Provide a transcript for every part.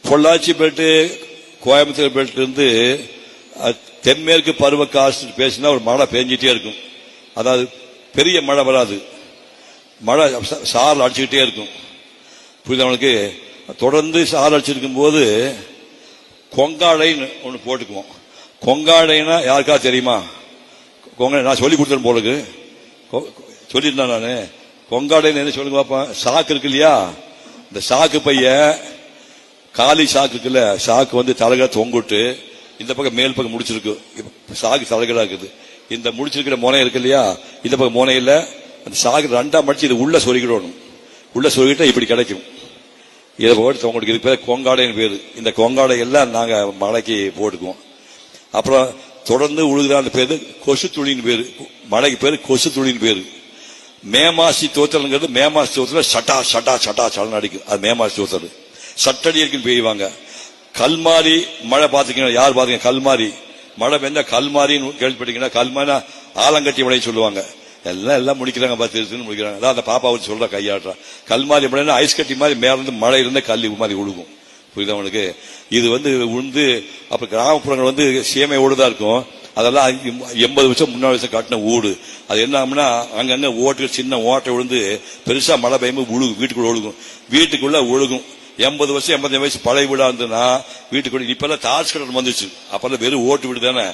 Pollachi belt Coimbatore belt இருந்து தென்மேற்கு பருவ காற்று பேசினா ஒரு மழை பெஞ்சிட்டே இருக்கும். அதாவது பெரிய மழை வராது, மழை சாரல் அடிச்சுக்கிட்டே இருக்கும். புரியுது அவனுக்கு? தொடர்ந்து சாரல் அடிச்சிருக்கும் போது கொங்காடைன்னு ஒன்று போட்டுக்குவோம். கொங்காடைன்னா யாருக்கா தெரியுமா? கொங்கை நான் சொல்லி கொடுத்தேன் போலுக்கு சொல்லியிருந்தேன் நான். கொங்காடைன்னு என்ன சொல்லுங்க பாப்பேன். சாக்கு இருக்கு இல்லையா, இந்த சாக்கு பைய காலி சாக்கு இருக்குல்ல, சாக்கு வந்து தலைகளை தொங்கிட்டு இந்த பக்கம் மேல் பக்கம் முடிச்சிருக்கு, சாக்கு தலைகளா இருக்குது. இந்த முடிச்சிருக்கிற முனை இருக்கு இல்லையா, இந்த பக்கம் முனையில அந்த சாக்கு ரெண்டா மடிச்சு இது உள்ள சொருகிடணும். உள்ள சொருகிட்டா இப்படி கிடைக்கும். இதை போட்டு தொங்கிட்டு இதுக்கு பேர் கொங்காடைன்னு பேரு. இந்த கொங்காடை எல்லாம் நாங்க மழைக்கு போட்டுக்குவோம். அப்புறம் தொடர்ந்து உழுகுதான்னு பேரு கொசு துளின்னு பேரு. மழைக்கு பேரு கொசு துளின்னு பேரு. மேமாசி தோத்தல்ங்கிறது மேமாசி தோத்தல சட்டா சட்டா சட்டா சடன் அடிக்கும். அது மேமாசி தோத்தல். சட்டடி இருக்குன்னு பெய்வாங்க. கல்மாரி மழை பாத்துக்கீங்க, யார் பாத்தீங்க? கல்மாரி மழை பெஞ்சா கல்மாரின்னு கேள்விப்பட்டீங்கன்னா, கல்மாரினா ஆலங்கட்டி மழைன்னு சொல்லுவாங்க. எல்லாம் முடிக்கிறாங்க, பார்த்து முடிக்கிறாங்க. அதான் அந்த பாப்பா வச்சு சொல்ற கையாடுறா. கல்மாரி மழைன்னா ஐஸ் கட்டி மாதிரி மேல இருந்து மழை இருந்து கல் மாதிரி ஒழுகும். புரியுது அவனுக்கு? இது வந்து உழுந்து அப்ப கிராமப்புறங்கள் வந்து சேமை ஓடுதான் இருக்கும். அதெல்லாம் 80 வருஷம் முன்னாடி வருஷம் கட்டின ஊடு. அது என்ன ஆகும்னா அங்கங்க ஓட்டு சின்ன ஓட்டை விழுந்து பெருசா மழை பெய்யும்போது ஒழுகும், வீட்டுக்குள்ள ஒழுகும். வீட்டுக்குள்ள ஒழுகும். 80 வருஷம் 85 வயசு பழைய வீடா இருந்ததுன்னா வீட்டுக்குள்ள இப்பெல்லாம் தார்ஸ் கட்டணம் வந்துச்சு. அப்பெல்லாம் வெறும் ஓட்டு வீடு தானே.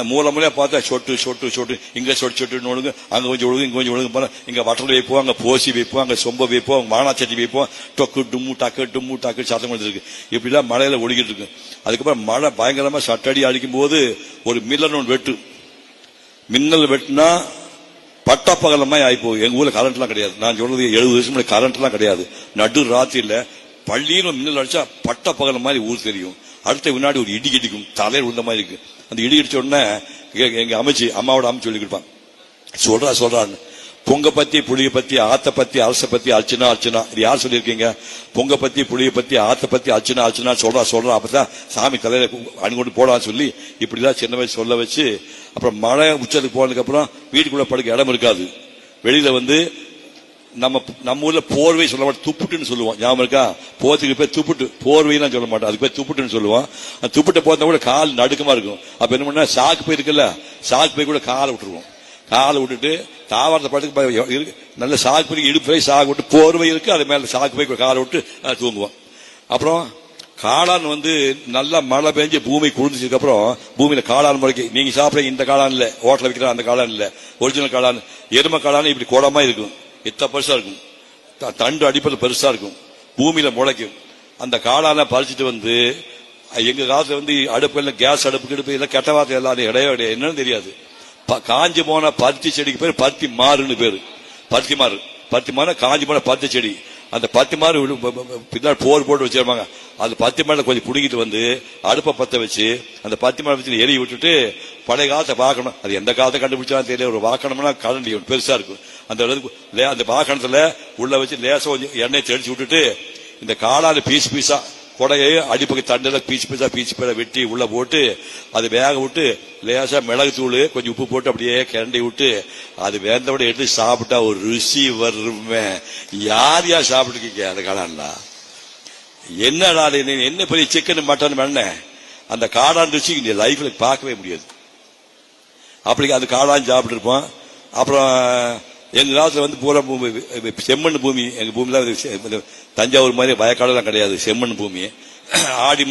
மூலமுறையா பார்த்தா சொட்டு சொட்டு சொட்டு, இங்க சொட்டு சொட்டு ஒழுங்கு, அங்க கொஞ்சம் ஒழுங்கு, இங்க கொஞ்சம் ஒழுங்கு போனா இங்க வட்டல் வைப்போம், அங்க போசி வைப்போம், அங்க சொம்ப வைப்போம், மானாச்சட்டி வைப்போம், டொக்கு டும்மு டக்கு டும்மு டக்கு சத்தம் இருக்கு. இப்படிலாம் மழையில ஒழுகிட்டு இருக்கு. அதுக்கப்புறம் மழை பயங்கரமா சட்டடி அடிக்கும் போது ஒரு மில்லர் ஒன்று வெட்டு. மின்னல் வெட்டுனா பட்டப்பகலமா ஆயிப்போம். எங்க ஊர்ல கரண்ட் எல்லாம் கிடையாது. நான் சொல்றது 70 வருஷம் முன்னாடி கரண்ட் எல்லாம் கிடையாது. நடு ராத்திரில பள்ளியில மின்னல் அடிச்சா பட்ட பகல மாதிரி ஊர் தெரியும். அடுத்த வினாடி ஒரு இடி இடிக்கும், தலையில் விழுந்த மாதிரி இருக்கு. அந்த இடி இடிச்ச உடனே எங்க அமைச்சு அம்மாவோட அமைச்சு சொல்லி கொடுப்பான், சொல்றான்னு பொங்க பத்தி புளிய பத்தி ஆத்த பத்தி அரச பத்தி அர்ச்சனா அர்ச்சனா. இது யார் சொல்லியிருக்கீங்க? பொங்க பத்தி புளிய பத்தி ஆத்த பத்தி அர்ச்சனா அர்ச்சனா சொல்றா. அப்பதான் சாமி தலையில அணுகொண்டு போடான்னு சொல்லி இப்படிதான் சின்ன வயசு சொல்ல வச்சு, அப்புறம் மழை உச்சத்துக்கு போனதுக்கு அப்புறம் வீட்டுக்குள்ள படுக்க இடம் இருக்காது. வெளியில வந்து நம்ம ஊர்ல போர்வை சொல்ல மாட்டோம், துப்புட்டுன்னு சொல்லுவோம். ஞாபகம் இருக்கா? போத்துக்கு பேர் துப்புட்டு, போர்வைலாம் சொல்ல மாட்டோம், அதுக்கு பேர் துப்புட்டுன்னு சொல்லுவோம். அந்த துப்புட்ட போத்தா கூட கால் நடுக்கமா இருக்கும். அப்ப என்ன பண்ணா சாக்கு போய் இருக்குல்ல, சாக்கு போய் கூட காலை விட்டுருவோம். காலை விட்டுட்டு தாவரத்தை படுத்து நல்ல சாக்கு போய் இடுப்பு போய் சாக்கு விட்டு போர்வை இருக்கு, அது மேல சாக்கு போய் காலை விட்டு தூங்குவோம். அப்புறம் காளான் வந்து நல்லா மழை பெஞ்சு பூமி குளிர்ந்ததுக்கு அப்புறம் பூமியில காளான் முறைக்கு நீங்க சாப்பிட இந்த காளான் இல்ல, ஹோட்டல வைக்கிற அந்த காளான் இல்ல, ஒரிஜினல் காளான் எரும காளான் இப்படி கோடமா இருக்கும், இத்தனை பெருசா இருக்கும், தண்டு அடிப்பது பெருசா இருக்கும், பூமியில முளைக்கும். அந்த காளான பறிச்சுட்டு வந்து எங்க காலத்துல வந்து அடுப்பு கேஸ் அடுப்பு கிடுப்பு இல்ல கெட்ட வார்த்தை எல்லாரும் இடையே என்னன்னு தெரியாது. காஞ்சி போன பருத்தி செடிக்கு பேர் பருத்தி மாறுன்னு பேரு. பருத்தி மாறு காஞ்சி போன பருத்தி செடி. அந்த பருத்தி மாறு பின்னாடி போர் போட்டு வச்சிருப்பாங்க. அந்த பருத்தி மாடை கொஞ்சம் புடுங்கிட்டு வந்து அடுப்பை பத்த வச்சு அந்த பருத்தி மாடை வச்சு எரி விட்டுட்டு பழைய காலத்தை பார்க்கணும். அது எந்த காலத்தை கண்டுபிடிச்சாலும் தெரியல. ஒரு வாக்கணும்னா கரண்டி பெருசா இருக்கும். அந்த வாகனத்துல உள்ள வச்சு லேசா கொஞ்சம் எண்ணெய் தெளிச்சு விட்டுட்டு இந்த காளான பீஸ் பீஸா கொடையை அடிப்பகை தண்டுல பீஸ் பீஸா வெட்டி உள்ள போட்டு அது வேக விட்டு லேசா மிளகு தூள் கொஞ்சம் உப்பு போட்டு அப்படியே கிரண்டி விட்டு அது வேந்தோட எடுத்து சாப்பிட்டா ஒரு ருசி வருமே. யார் சாப்பிட்டுருக்கீங்க அந்த காளான்ல? என்னடா என்ன பெரிய சிக்கன் மட்டன் வேண அந்த காளான் ருசி இந்த லைஃப்ல பார்க்கவே முடியாது. அப்படி அந்த காளான் சாப்பிட்டு இருப்போம். அப்புறம் எங்க காலத்துல வந்து பூரா பூமி செம்மண் பூமி. எங்க பூமியில தஞ்சாவூர் மாதிரி வயக்காடெல்லாம் கிடையாது, செம்மண் பூமி. ஆடி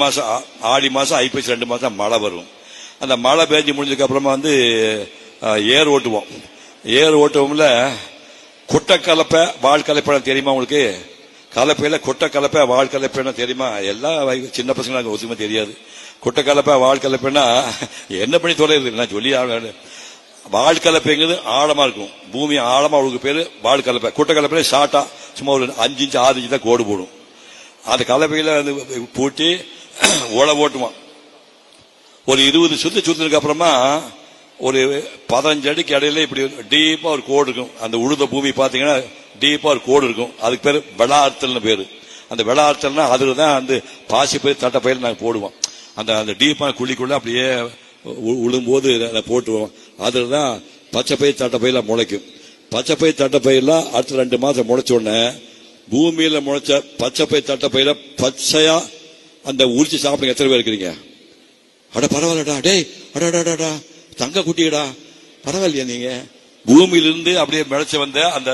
மாசம் ஐப்பசி 2 மாசம் மழை வரும். அந்த மழை பெஞ்சு முடிஞ்சதுக்கு அப்புறமா வந்து ஏர் ஓட்டுவோம். ஏர் ஓட்டுவோம்ல குட்டை கலப்பை வாழ் கலப்பை தெரியுமா உங்களுக்கு? கலப்பையில குட்டை கலப்பை வாழ் கலப்பைன்னா தெரியுமா? எல்லாம் சின்ன பசங்க ஒத்துமே தெரியாது. குட்டை கலப்பை வாழ் கலப்பைன்னா என்ன பண்ணி தொலைறது? நான் சொல்லி வாழ்கலப்பைங்கிறது ஆழமா இருக்கும், பூமி ஆழமா அவளுக்கு பேரு வாழ்கலப்பை. குட்டை கலப்பையில ஷார்ட்டா சும்மா ஒரு 5 இன்ச்சு 6 இன்ச்சு தான் கோடு போடும். அந்த கலப்பையில பூட்டி உழவு ஓட்டுவான். ஒரு 20 சுத்ததுக்கு அப்புறமா ஒரு 15 அடிக்கு இடையில இப்படி டீப்பா ஒரு கோடு இருக்கும். அந்த உழுத பூமி பாத்தீங்கன்னா டீப்பா ஒரு கோடு இருக்கும். அதுக்கு பேரு வெளார்த்தல்னு பேரு. அந்த வெளார்த்தல்னா அதுலதான் அந்த பாசி பயிர் தட்டை பயிர் நாங்க போடுவோம். அந்த டீப்பா குழிக்குள்ள அப்படியே உழும்போது போட்டுவோம். அதுலதான் பச்சை பயிர் தட்டை பயிர முளைக்கும். பச்சை பயிர் தட்டை பயிரெல்லாம் அடுத்த 2 மாசம் முளைச்ச உடனே பூமியில முளைச்ச பச்சை பயிர் தட்டை பயிர பச்சையா அந்த உரிச்சு சாப்பிடுங்க. எத்தனை பேர் இருக்கிறீங்க? அட பரவாயில்லடா, டேய் அடாடாடா தங்க குட்டியடா, பரவாயில்லையா? நீங்க பூமியிலிருந்து அப்படியே மிளச்சு வந்த அந்த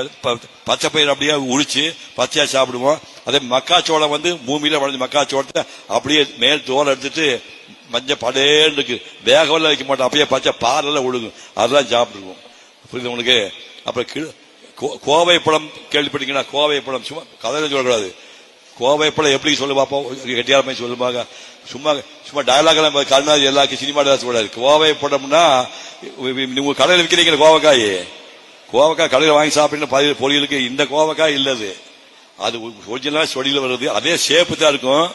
பச்சை பயிர் அப்படியே உரிச்சு பச்சையா சாப்பிடுவோம். அதே மக்காச்சோளம் பூமியில வளர்ந்து மக்காச்சோளத்தை அப்படியே மேல் தோல் எடுத்துட்டு மஞ்சள் படேன்னு இருக்கு, வேகவெல்லாம் வைக்க மாட்டோம், அப்படியே பச்சை பாலெல்லாம் ஒழுகும், அதெல்லாம் சாப்பிடுவோம். புரியுது உங்களுக்கு? அப்புறம் கோவை பழம் கேள்விப்பட்டீங்கன்னா, கோவை பழம் சும்மா கதையில சொல்லக்கூடாது. கோவை பழம் எப்படி சொல்லு பார்ப்போம், கெட்டியாரமே சொல்லுவாங்க. சும்மா சும்மா டயலாக் எல்லாம் கருணாதி எல்லாருக்கும் சினிமா கூடாது. கோவை பழம்னா நீங்க கடையில் விற்கிறீங்க கோவக்காய், கோவக்காய் கடையில் வாங்கி சாப்பிட்டீங்கன்னா பொரியலுக்கு இந்த கோவக்காய் இல்லது, அது ஒரிஜினலா சொடியில வருது. அதே ஷேப்பு தான் இருக்கும்.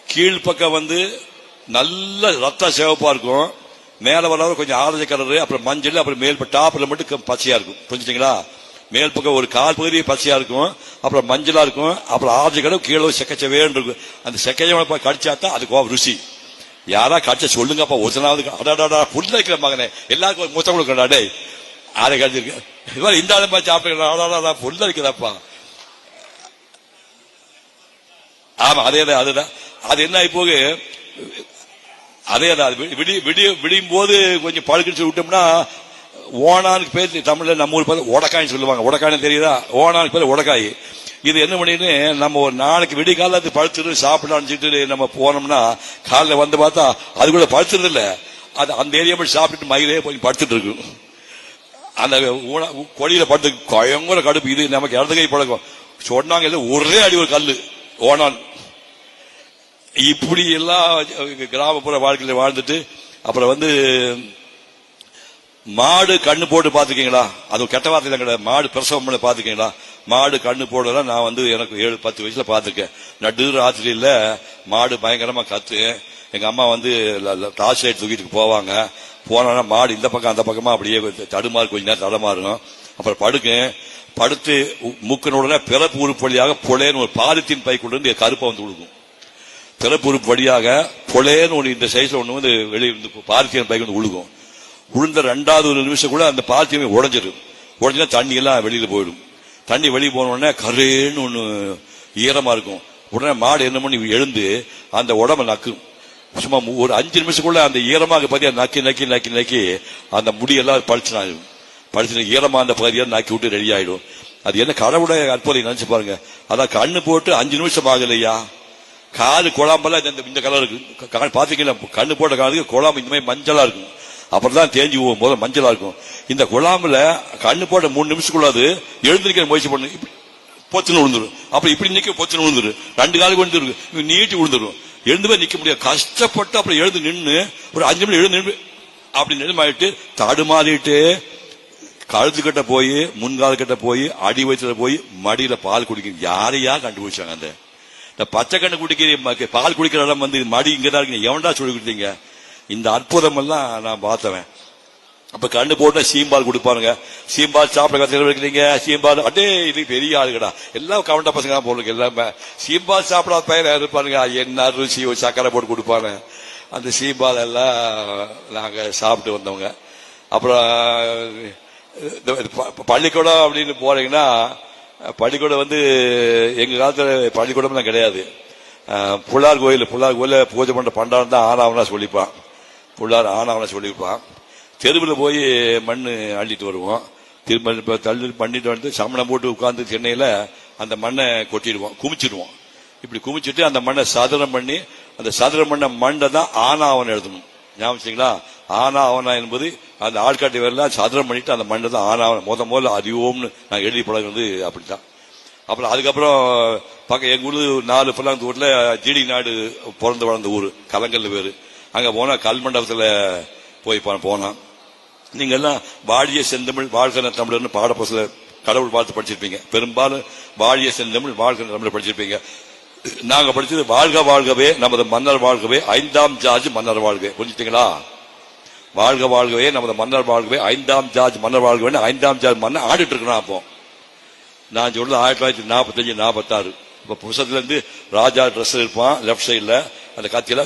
கீழ்பக்கம் நல்ல ரத்த சிவப்பா இருக்கும், மேல வராத கொஞ்சம் ஆரஞ்சு கலரு, அப்புறம் மஞ்சள், அப்புறம் மேல் டாப்ல மட்டும் பச்சையா இருக்கும். புரிஞ்சுட்டீங்களா? மேல் பக்கம் ஒரு கால் பகுதி பச்சையா இருக்கும், அப்புறம் மஞ்சளா இருக்கும், அப்புறம் ஆரஞ்சு கலர் கீழே செக்கச்சவேன்னு இருக்கும். அந்த செக்கைய கடிச்சாத்தான் அது கோவம் ருசி. யாரா கடிச்ச சொல்லுங்கப்பா, ஒருத்தனாவது அடாடா புல்ல வைக்கிற மகனே எல்லாருக்கும் முத்தம் கொடுக்கறாடே, அதை கடிச்சிருக்க இந்த ஆளுமா சாப்பிட்டு புல்ல வைக்கிறப்பா. ஆமா அதேதான், அதுதான். அது என்ன ஆகி போகு, அதேதான். விடியும் போது கொஞ்சம் பழுக்கிச்சு விட்டோம்னா ஓனானுக்கு பேர் தமிழ்ல நம்ம ஊர் பேர் உடக்காயின்னு சொல்லுவாங்க. உடக்காயின்னு தெரியுதா? ஓனானுக்கு பேர் உடக்காய். இது என்ன பண்ணிட்டு நம்ம ஒரு நாளைக்கு விடிய காலத்து பழுத்துட்டு சாப்பிடலான்னு நம்ம போனோம்னா காலைல பார்த்தா அது கூட பழுத்துறது இல்ல, அது அந்த ஏரியா மட்டும் சாப்பிட்டுட்டு மயிலே போய் படுத்துட்டு இருக்கு. அந்த கொடியில படுத்து பயங்கர கடுப்பு. இது நமக்கு இடது கை பழக்கம். சொன்னாங்க ஒரே அடி ஒரு கல்லு ஓனான். இப்படி எல்லாம் கிராமப்புற வாழ்க்கையில வாழ்ந்துட்டு அப்புறம் மாடு கண்ணு போட்டு பாத்துக்கீங்களா? அது கெட்ட வார்த்தை கிடையாது. மாடு பிரசவம் பண்ண பாத்துக்கீங்களா? மாடு கண்ணு போடலாம். நான் எனக்கு 7-10 வயசுல பாத்துருக்கேன். நடு ராத்திரியில மாடு பயங்கரமா கத்து. எங்க அம்மா டார்ச் லைட் தூக்கிட்டு போவாங்க. போனா மாடு இந்த பக்கம் அந்த பக்கமா அப்படியே தடுமாறு, கொஞ்ச நேரம் தடமாறும். அப்புறம் படுத்து முக்கின உடனே பிறப்பு உறுப்பு வழியாக பொலேன்னு ஒரு பாலித்தீன் பை கொண்டு வந்து கருப்பை கொடுக்கும். பிறப்பு உறுப்பு வழியாக பொலேன்னு ஒண்ணு இந்த சைஸ்ல ஒண்ணு வெளியே பாலித்தீன் பை கொண்டு உழுகும். உளுந்த 2வது ஒரு நிமிஷம் கூட அந்த பாத்தியமே உடஞ்சிடும். உடஞ்சுனா தண்ணி எல்லாம் வெளியில போயிடும். தண்ணி வெளியே போன உடனே கரேன்னு ஒண்ணு ஈரமா இருக்கும். உடனே மாடு என்ன பண்ணி எழுந்து அந்த உடம்ப நக்கும். சும்மா ஒரு 5 நிமிஷத்துக்குள்ள அந்த ஈரமாக பத்தியா நக்கி நக்கி நக்கி நக்கி அந்த முடியெல்லாம் பழிச்சு ஈரமா அந்த பகுதியை நக்கி விட்டு ரெடி ஆயிடும். அது என்ன கடவுளுடைய அற்புதம் நினைச்சு பாருங்க. அதான் கண்ணு போட்டு 5 நிமிஷம் ஆகலையா, காலு குழாம்பெல்லாம் இந்த கலர் இருக்கு பாத்தீங்கன்னா, கண்ணு போட்ட காலுக்கு குழாம்பு இந்த மாதிரி மஞ்சளா இருக்கும். அப்புறம் தான் தேஞ்சு போகும் போது மஞ்சளா இருக்கும். இந்த குழாம்புல கண்ணு போட்ட 3 நிமிஷத்துக்குள்ளாது எழுந்திருக்கிற முயற்சி பண்ணு, பொத்துன்னு விழுந்துரும். அப்புறம் இப்படி நிக்க பொத்துன்னு விழுந்துரும். 2 காலுக்கு விழுந்துருக்கு, நீட்டி விழுந்துரும். எழுந்து போய் நிக்க முடியாது. கஷ்டப்பட்டு அப்புறம் எழுந்து நின்று ஒரு 5 நிமிஷம் எழுந்து நின்று அப்படி நிலமாயிட்டு தடுமாறிட்டு கழுத்து கிட்ட போய் முன்கால் கிட்ட போய் அடி வயிற்றுல போய் மடியில பால் குடிக்க யாரையா கண்டுபிடிச்சாங்க? அந்த பச்சை கண்ணு குடிக்கிற பால் குடிக்கிற இடம் மடி இங்கதான் இருக்கு. எவன்டா சொல்லி கொடுத்தீங்க? இந்த அற்புதம் எல்லாம் நான் பார்த்தவன். அப்ப கண்ணு போட்டு சீம்பால் கொடுப்பாருங்க. சீம்பால் சாப்பிட கத்து வைக்கிறீங்க. சீம்பால் அடே இது பெரிய ஆளுகடா, எல்லாம் கவுண்ட பசங்க தான் போடுங்க. எல்லாமே சீம்பால் சாப்பிடாத பையன் இருப்பாருங்க. என்ன ருசி சக்கரை போட்டு கொடுப்பாங்க. அந்த சீம்பால் எல்லாம் நாங்க சாப்பிட்டு வந்தவங்க. அப்புறம் பள்ளிக்கூடம் அப்படின்னு போறீங்கன்னா, பள்ளிக்கூடம் எங்க காலத்துல பள்ளிக்கூடம் கிடையாது. புள்ளார் கோயில் பூஜை பண்ற பண்டாரம் தான் ஆனாவனா சொல்லிப்பான். புள்ளார் ஆனாவனா சொல்லிப்பான். தெருவில் போய் மண் அள்ளிட்டு வருவோம். திரும்ப தள்ளி பண்ணிட்டு சமணம் போட்டு உட்கார்ந்து சென்னையில அந்த மண்ணை கொட்டிடுவோம், குமிச்சிடுவோம். இப்படி குமிச்சிட்டு அந்த மண்ணை சதுரம் பண்ணி அந்த சதுரம் பண்ண மண்ணை தான் ஆனாவன் எழுதணும். ஞாபகம்? ஆனாவனா என்பது அந்த ஆள்காட்டி வரலாம் சதுரம் பண்ணிட்டு அந்த மண்ணை தான் ஆனாவன் முதல்ல அறிவோம்னு நான் எழுதி பழகிறது. அப்படித்தான். அப்புறம் அதுக்கப்புறம் பக்கம் எங்க ஊரு 4 பல்லாங்க ஊர்ல ஜிடி நாடு பிறந்து வளர்ந்த ஊரு கலங்கல் பேரு. அங்க போனா கல்மண்டபத்துல போய் போனா நீங்க எல்லாம் வாழிய செந்தமிழ் வாழ்கிற தமிழர்னு பாடப்போசல கடவுள் பார்த்து படிச்சிருப்பீங்க. பெரும்பாலும் வாழிய செந்தமிழ் வாழ்கிற தமிழ் படிச்சிருப்பீங்க. நாங்க படிச்சது வாழ்க வாழ்கவே நமது மன்னர் வாழ்கவே 5ஆம் ஜார்ஜ் மன்னர் வாழ்கவே. புரிஞ்சுட்டீங்களா? வாழ்க வாழ்கவே நமது மன்னர் வாழ்கவே 5ஆம் ஜார்ஜ் மன்னர் வாழ்கவே 5ஆம் ஜார்ஜ் மன்னர் ஆடிட்டு இருக்கிறோம். அப்போ நான் சொல்றது 1945-46. இப்ப புதுசத்துல இருந்து ராஜா ட்ரெஸ் இருப்பான் லெப்ட் சைட்ல, அந்த கத்தியில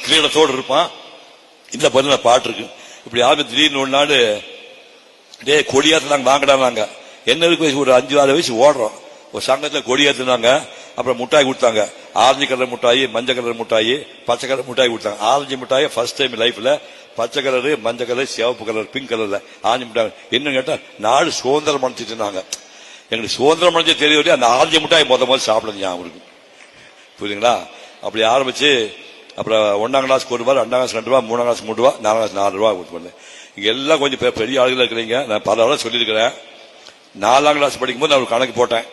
கிரீடத்தோடு இருப்பான். இந்த பதில பாட்டு இருக்கு. இப்படி ஆரம்பி திடீர்னு ஒரு நாடு டே கொடியாத்து நாங்க வாங்கடாங்க. என்ன வயசு ஒரு 5-6 வயசு ஓடுறோம். ஒரு சங்கத்துல கொடியாத்துனாங்க. அப்புறம் முட்டாய் கொடுத்தாங்க. ஆரஞ்சு கலர் மிட்டாயி, மஞ்சள் கலர் மிட்டாயி, பச்சை கலர் மிட்டாயி கொடுத்தாங்க. ஆரஞ்சு மிட்டாயை ஃபர்ஸ்ட் டைம் லைஃப்ல பச்சை கலரு, மஞ்சள் கலர், சிவப்பு கலர், பிங்க் கலர்ல ஆரஞ்சு மிட்டாய். என்ன கேட்டா நாடு சுதந்திரம் அடைச்சிட்டு இருந்தாங்க. எங்களுக்கு சுதந்திரம் அடைஞ்ச தெரியவில்லை, அந்த ஆரஞ்சு மிட்டாய் முதல் சாப்பிடுறது ஞாபகம். புரியுதுங்களா? அப்படி ஆரம்பிச்சு அப்புறம் 1ஆம் கிளாஸ்க்கு 1 ரூபா, 2ஆம் கிளாஸ் 2 ரூபா, 3ஆம் கிளாஸ் 3 ரூபா, 4ஆம் கிளாஸ் 4 ரூபா கொடுத்து இங்க எல்லாம் கொஞ்சம் பெரிய ஆளுகள் இருக்கிறீங்க. நான் பல ஆள சொல்லியிருக்கிறேன். 4ஆம் கிளாஸ் படிக்கும்போது நான் ஒரு கணக்கு போட்டேன்.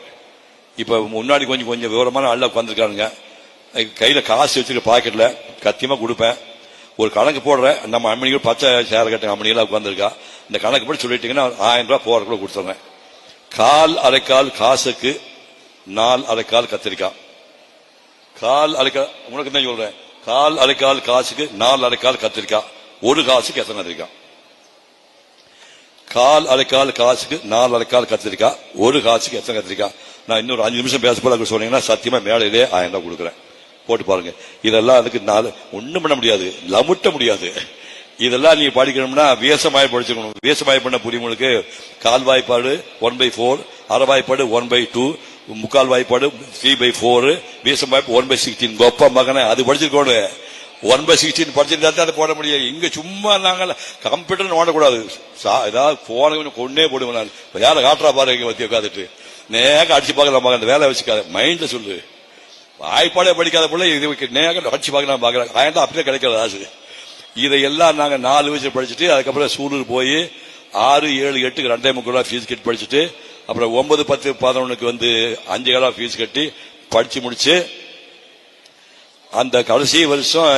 இப்ப முன்னாடி கொஞ்சம் கொஞ்சம் விவரமான ஆள் உட்காந்துருக்காங்க. கையில காசு வச்சிருக்க பாக்கெட்ல கத்தியமா கொடுப்பேன். ஒரு கணக்கு போடுறேன். நம்ம அம்மணிகள் பச்சை சேர கட்ட அம்மணிகளா உட்காந்துருக்கா. இந்த கணக்கு படி சொல்லிட்டீங்கன்னா 1000 ரூபாய் போறதுக்குள்ள கொடுத்துறேன். கால் அரைக்கால் காசுக்கு 4 அரைக்கால் கத்திரிக்காய். கால் அரைக்கால் உனக்கு தான் சொல்றேன். கால் அரைக்கால் காசுக்கு 4 அரைக்கால் கத்திரிக்காய். ஒரு காசுக்கு எத்தனை கத்திரிக்காய்? கால் அரைக்கால் காசுக்கு 4 அரைக்கால் கத்திரிக்காய். ஒரு காசுக்கு எத்தனை கத்திரிக்காய்? நான் இன்னொரு 5 நிமிஷம் பேச போல சொன்னீங்கன்னா சத்தியமா மேடையிலே 1000 ரூபாய் கொடுக்குறேன். போட்டு பாருங்க. இதெல்லாம் அதுக்கு ஒண்ணும் பண்ண முடியாது, லமுட்ட முடியாது. இதெல்லாம் நீங்க படிக்கணும்னா வியசமாய் படிச்சுக்கணும். வியசமாய் பண்ண புரியுங்களுக்கு கால் வாய்ப்பாடு 1/4, அரை வாய்ப்பாடு 1/2, முக்கால் வாய்ப்பாடு 3/4, வீசம் வாய்ப்பு 1/16. கொப்ப மகனை அது படிச்சிருக்கோம். 1/16 படிச்சிருந்தா தான் அதை போட முடியும். இங்க சும்மா நாங்கள் கம்ப்யூட்டர் நோண்டக்கூடாது. ஏதாவது போன கொண்டே போடுவேன். யார காட்டுறா பாரு இங்க வத்தி உட்காந்துட்டு நேக்க அடிச்சு பார்க்கலாம். அந்த வேலை வச்சுக்காத, மைண்ட்ல சொல்லு. வாய்ப்பாடே படிக்காத போல இது நேக்க அடிச்சு பார்க்கலாம் பாக்குறாங்க. ஆயிரம் அப்படியே கிடைக்காது ஆசு. இதையெல்லாம் நாங்க 4 வயசு படிச்சுட்டு அதுக்கப்புறம் சூலூர் போய் 6, 7, 8க்கு 2.25 ரூபா ஃபீஸ் கட்டி படிச்சுட்டு அப்புறம் 9, 10, 11க்கு 5 ரூபா ஃபீஸ் கட்டி படிச்சு முடிச்சு அந்த கடைசி வருஷம்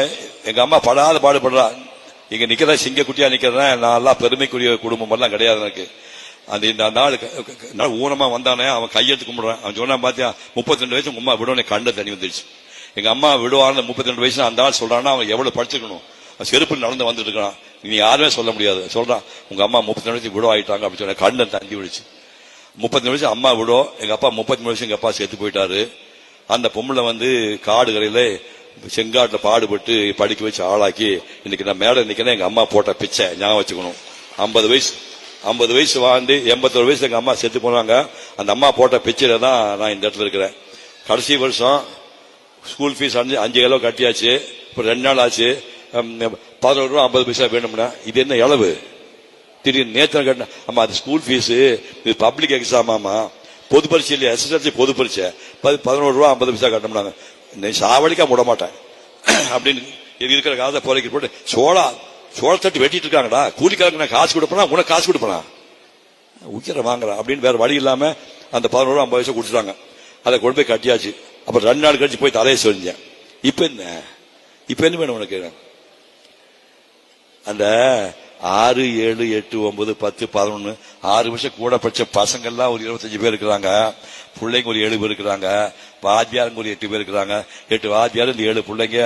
எங்க அம்மா படாத பாடுபடுறா. இங்க நிக்கிற சிங்க குட்டியா நிக்கிறேன். நான் எல்லாம் பெருமைக்குரிய குடும்பம் எல்லாம் கிடையாது எனக்கு. அந்த இந்த நாள் ஊனமா வந்தானே அவன் கையெழுத்து கும்பிடுறான். அவன் சொன்னா பாத்தியா 32 வயசு உங்க அம்மா விடுவோம். கண்ட தண்ணி வந்துருச்சு. எங்க அம்மா விடுவாங்க 32 வயசு. அந்த ஆள் சொல்றான்னா அவன் எவ்வளவு படிச்சிருக்கணும். செருப்பில் நடந்து வந்துட்டு இருக்கான். நீ யாருமே சொல்ல முடியாது. சொல்றான் உங்க அம்மா 32 வயசு விடுவா ஆயிட்டாங்க அப்படின்னு சொன்ன. கண்ணை தண்ணி விடுச்சு. 32 வயசு அம்மா விடும். எங்க அப்பா 33 வயசு எங்க அப்பா செத்து போயிட்டாரு. அந்த பொம்பளை காடு கரையில செங்காட்டுல பாடுபட்டு படிக்க வச்சு ஆளாக்கி இன்னைக்கு நான் மேடை நிக்கிறேன். எங்க அம்மா போட்ட பிச்சை ஞாபகம் வச்சுக்கணும். 50 வயசு வாழ்ந்து 81 வயசு எங்க அம்மா செத்து போனாங்க. அந்த அம்மா போட்ட பிச்சையில தான் நான் இந்த இடத்துல இருக்கிறேன். கடைசி வருஷம் ஸ்கூல் ஃபீஸ் 5 கிலோ கட்டியாச்சு. இப்ப 2 நாள் ஆச்சு. 11 ரூபா 50 பைசா வேணும்னா இது என்ன அளவு? திடீர்னு நேற்று கட்டின அம்மா அது ஸ்கூல் ஃபீஸ், இது பப்ளிக் எக்ஸாம். ஆமா பொது பரீட்சை இல்லையா, எஸ்எஸ்எல்சி பொது பரீட்சை. 11 ரூபா 50 பைசா கட்டணும்னாங்க. சாவடிக்கா விட மாட்டேன் அப்படின்னு இருக்கிற காசை போலைக்கு போட்டு சோளத்தட்டு வெட்டிட்டு இருக்காங்கடா. கூலிக்காரங்க நான் காசு கொடுப்பேனா, உனக்கு காசு கொடுப்பேனா, உக்கிர வாங்குறேன் அப்படின்னு வேற வழி இல்லாம அந்த 11 ரூபா 50 பைசா கொடுத்துட்டாங்க. அதை கொண்டு போய் கட்டியாச்சு. அப்புறம் 2 நாள் கழிச்சு போய் தலையை சொரிஞ்சேன். இப்ப என்ன வேணும் உனக்கு? அந்த 6, 7, 8, 9, 10, 11 6 வருஷம் கூட படிச்ச பசங்கள்லாம் ஒரு 25 பேர் இருக்கிறாங்க. பிள்ளைங்க ஒரு 7 பேர் இருக்கிறாங்க. வாத்தியாருங்க ஒரு 8 பேர் இருக்கிறாங்க. 8 வாத்தியாரு, 7 பிள்ளைங்க,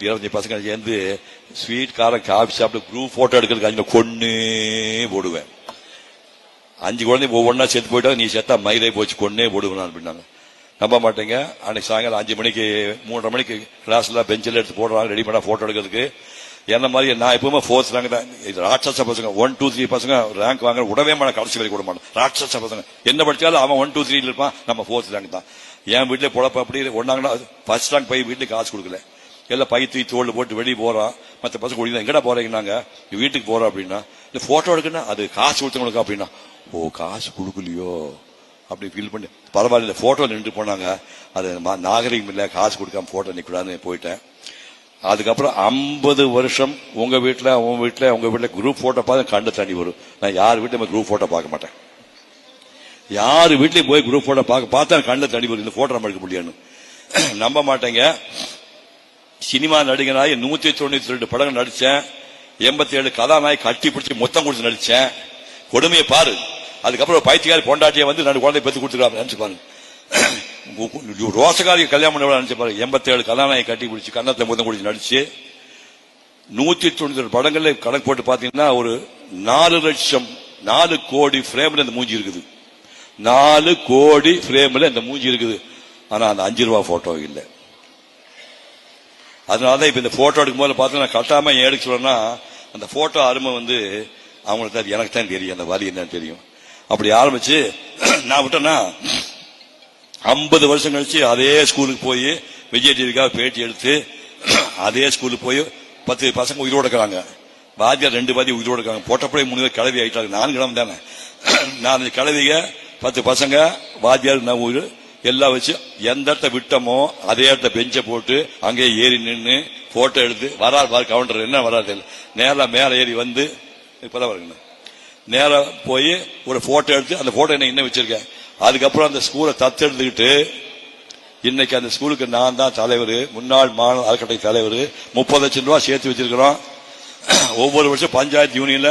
25 பசங்க சேர்ந்து ஸ்வீட் காரம் காபி சாப்பிட்டு குரூப் போட்டோ எடுக்கிறதுக்கு கொன்னு போடுவேன். 5 குழந்தை ஒவ்வொன்னா செத்து போயிட்டா நீ செத்தா மயிலே போச்சு கொன்னே போடுவேன் அப்படின்னாங்க. நம்ப மாட்டேங்க. அன்னைக்கு சாயங்காலம் 5 மணிக்கு 3:30 மணிக்கு கிளாஸ்ல பெஞ்சில் எடுத்து போடுறாங்க ரெடி பண்ணா போட்டோ எடுக்கிறதுக்கு. என்ன மாதிரி நான் எப்பவுமே 4th ரேங்க் தான். ராட்சச பசங்க 1, 2, 3 பசங்க ரேங்க் வாங்க விடவே மாட்டேன். கடைசி வரைக்கும் விட மாட்டேன். ராட்சச பசங்க என்ன படிச்சாலும் அவன் 1, 2, 3 இருப்பான். நம்ம 4th ரேங்க் தான். என் வீட்டுல பொழப்ப அப்படி ஒன்னாங்கன்னா ஃபர்ஸ்ட் ரேங்க் போய் வீட்டுக்கு காசு கொடுக்கல. எல்லாம் பை தூக்கி தோல் போட்டு வெளியே போறான். மற்ற பசங்க குடிதான் எங்கடா போறீங்கன்னாங்க. வீட்டுக்கு போறோம் அப்படின்னா இந்த போட்டோ எடுக்குன்னா அது காசு கொடுத்தவங்களுக்கு அப்படின்னா ஓ காசு கொடுக்கலையோ அப்படி ஃபீல் பண்ணி பரவாயில்ல போட்டோ நின்று போனாங்க. அது நாகரிகம் இல்லை, காசு கொடுக்காம போட்டோ நிக்கூடாதுன்னு போயிட்டேன். அதுக்கப்புறம் 50 வருஷம் உங்க வீட்டுல குரூப் போட்டோ பார்த்து கண்டு தண்ணி வரும். நான் யார் வீட்டுல குரூப் போட்டோ பார்க்க மாட்டேன். யாரு வீட்லயும் போய் குரூப் போட்டோ பார்த்தா கண்டு தண்ணி வரும். இந்த போட்டோ நம்ம எடுக்க முடியாது. நம்ப மாட்டேங்க. சினிமா நடிகனாய் 192 படங்கள் நடிச்சேன். 87 கதாநாயகி கட்டி பிடிச்சி மொத்தம் கொடுத்து நடிச்சேன். கொடுமையை பாரு. அதுக்கப்புறம் பைத்தியக்காரி பொண்டாட்டியை 2 குழந்தை பெற்று கொடுத்துருக்காங்க நினைச்சு பாருங்க. ரோசகாரி கல்யாணம் பண்ண நினைச்சு பாருங்க. 87 கதாநாயகி கட்டி பிடிச்சி கன்னத்துல மொத்தம் குடிச்சு நடிச்சு 192 படங்கள்ல கணக்கு போட்டு பாத்தீங்கன்னா ஒரு 4 கோடி பிரேம்ல இந்த மூஞ்சி இருக்குது. 4 கோடி பிரேம்ல இந்த மூஞ்சி இருக்குது. ஆனா அந்த 5 ரூபா போட்டோ இல்லை. அதனாலதான் இப்ப இந்த போட்டோ எடுக்கும் போது பார்த்தீங்கன்னா கட்டாம ஏன் எடுக்க சொல்றேன்னா அந்த போட்டோ அருமை அவங்களுக்கு தான் எனக்கு தான் தெரியும். அந்த வலி என்னன்னு தெரியும். அப்படி ஆரம்பிச்சு நான் விட்டேன்னா 50 வருஷம் கழிச்சு அதே ஸ்கூலுக்கு போய் விஜய் டிவிக்காக பேட்டி எடுத்து அதே ஸ்கூலுக்கு போய் 10 பசங்க உயிரோடு இருக்கிறாங்க. வாத்தியார் 2 வாதி உயிரோடு இருக்காங்க. போட்டப்படி 3 பேர் கிளவி ஆயிட்டாங்க. 4 கிழமை தானே. நான் கிளவிக 10 பசங்க வாத்தியார் நான் உயிர் எல்லாம் வச்சு எந்த இடத்த விட்டமோ அதே இடத்த பெஞ்ச போட்டு அங்கே ஏறி நின்று போட்டோ எடுத்து வராது கவுண்டர் என்ன வராது நேரா மேல ஏறி வந்து இப்பதான் வருங்க நேரா போய் ஒரு போட்டோ எடுத்து அந்த போட்டோ என்ன இன்னும் வச்சிருக்கேன். அதுக்கப்புறம் அந்த ஸ்கூலை தத்தெடுத்துக்கிட்டு இன்னைக்கு அந்த ஸ்கூலுக்கு நான் தான் தலைவர், முன்னாள் மாநில அறக்கட்டளை தலைவர். 30 லட்சம் ரூபாய் சேர்த்து வச்சிருக்கிறோம். ஒவ்வொரு வருஷம் பஞ்சாயத்து யூனியன்ல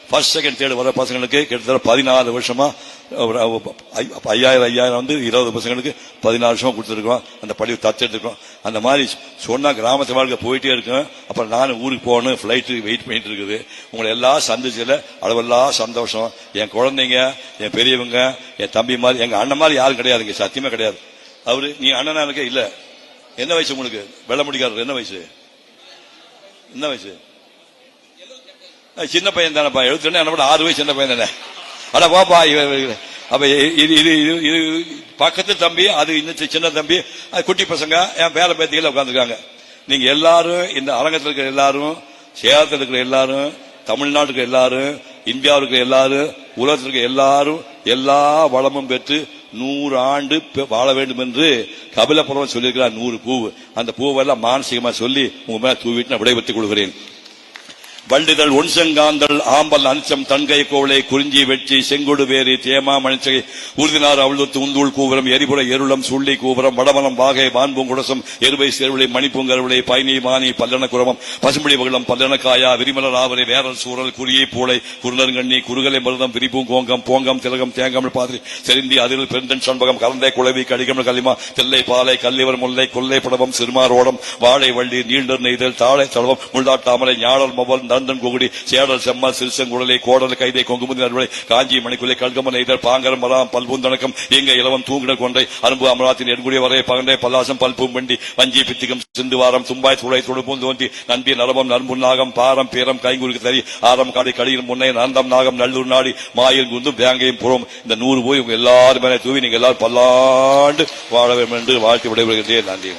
ஃபர்ஸ்ட் செகண்ட் தேர்ட் வர பசங்களுக்கு கிட்டத்தட்ட 14 வருஷமா 5000 வந்து 20 பசங்களுக்கு 14 வருஷமா கொடுத்துருக்கோம். அந்த படிவு தத்தெடுத்துருக்கோம். அந்த மாதிரி சொன்னா கிராமத்து வாழ்க்கை போயிட்டே இருக்கும். அப்புறம் நானும் ஊருக்கு போகணும், பிளைட்டு வெயிட் பண்ணிட்டு இருக்குது. உங்களை எல்லாம் சந்திச்சதுல அளவெல்லாம் சந்தோஷம். என் குழந்தைங்க, என் பெரியவங்க, என் தம்பி மாதிரி, எங்க அண்ணன் மாதிரி யாரும் கிடையாதுங்க, சத்தியமா கிடையாது. அவரு நீ அண்ணனா இருக்க இல்ல. என்ன வயசு உங்களுக்கு? வெள்ள முடிக்காரு என்ன வயசு? என்ன வயசு? சின்ன பையன் தானப்பா. 72 என்ன 6 வயசு சின்ன பையன் தானே. அட பாப்பா. அப்ப இது பக்கத்து தம்பி, அது இந்த சின்ன தம்பி, குட்டி பசங்க, என் பேர பேத்திகள் உட்காந்துருக்காங்க. நீங்க எல்லாரும் இந்த அரங்கத்தில் இருக்கிற எல்லாரும், சேலத்தில் இருக்கிற எல்லாரும், தமிழ்நாட்டுக்கு எல்லாரும், இந்தியாவுக்கு எல்லாரும், உலகத்திற்கு எல்லாரும் எல்லா வளமும் பெற்று 100 ஆண்டு வாழ வேண்டும் என்று கபிலபுரம் சொல்லியிருக்கிறார். 100 பூவு. அந்த பூவெல்லாம் மானசீகமா சொல்லி உங்க மேல தூவிட்டு நான் விடைபெற்றுக் கொள்கிறேன். வண்டிதழ் ஒன்சங்காந்தல் ஆம்பல் அனிச்சம் தன்கை கோவலை குறிஞ்சி வெற்றி செங்கொடு வேரி தேமா மணிச்சகை உறுதினார் அவுழ்த்து உந்தூள் கூவரம் எரிபுற எருளம் சுள்ளி கூவரம் வடவனம் வாகை வான்பூங்குடசம் எருவை சேர்விலை மணிப்பூங்கருவிலை பயனி மானி பல்லண குரமம் பசும்புடி வகுளம் பல்லணக்காயா விரிமலர் ஆவரை வேரல் சூழல் குறியை பூளை குருநருங்கண்ணி குறுகலை மருதம் விரிப்பூங்கோங்கம் போங்கம் திலகம் தேங்காமல் பாதிரி செருந்தி அதிரில் பெருந்தன் சண்பகம் கலந்தை குழவி கடிகமல் களிமா தெல்லை பாலை கல்லிவர் முல்லை கொல்லை படவம் சிறுமாரோடம் வாழை வள்ளி நீண்டர் நெய்தல் தாழை தளவம் முள்ளாட்டாமலை ஞாழல் மொபல் நந்தன் குகுடி சேடல் செம்மல் சிறுசங்குடலை கோடல் கைதை கொங்குமுதி நடுவலை காஞ்சி மணிக்குலை கல்கமன் நெய்தல் பாங்கரம் மரம் பல்பூந்தணக்கம் இங்க இளவம் தூங்கிட கொண்டை அரும்பு அமராத்தின் எண்குடிய வரை பகண்டை பல்லாசம் பல்பூம்பண்டி வஞ்சி பித்திகம் சிந்துவாரம் தும்பாய் துளை துடுப்பும் தோன்றி நன்பி நரபம் நண்புன் நாகம் பாரம் பேரம் கைங்குறுக்கு தறி ஆரம் காடி கடியின் முன்னை நந்தம் நாகம் நல்லூர் நாடி மாயில் குந்தும் வேங்கையும் புறம். இந்த 100 போய் உங்க எல்லாரும் மேலே தூவி நீங்க எல்லாரும் பல்லாண்டு வாழ வேண்டும் என்று வாழ்த்து விடைபெறுகிறேன். நன்றி.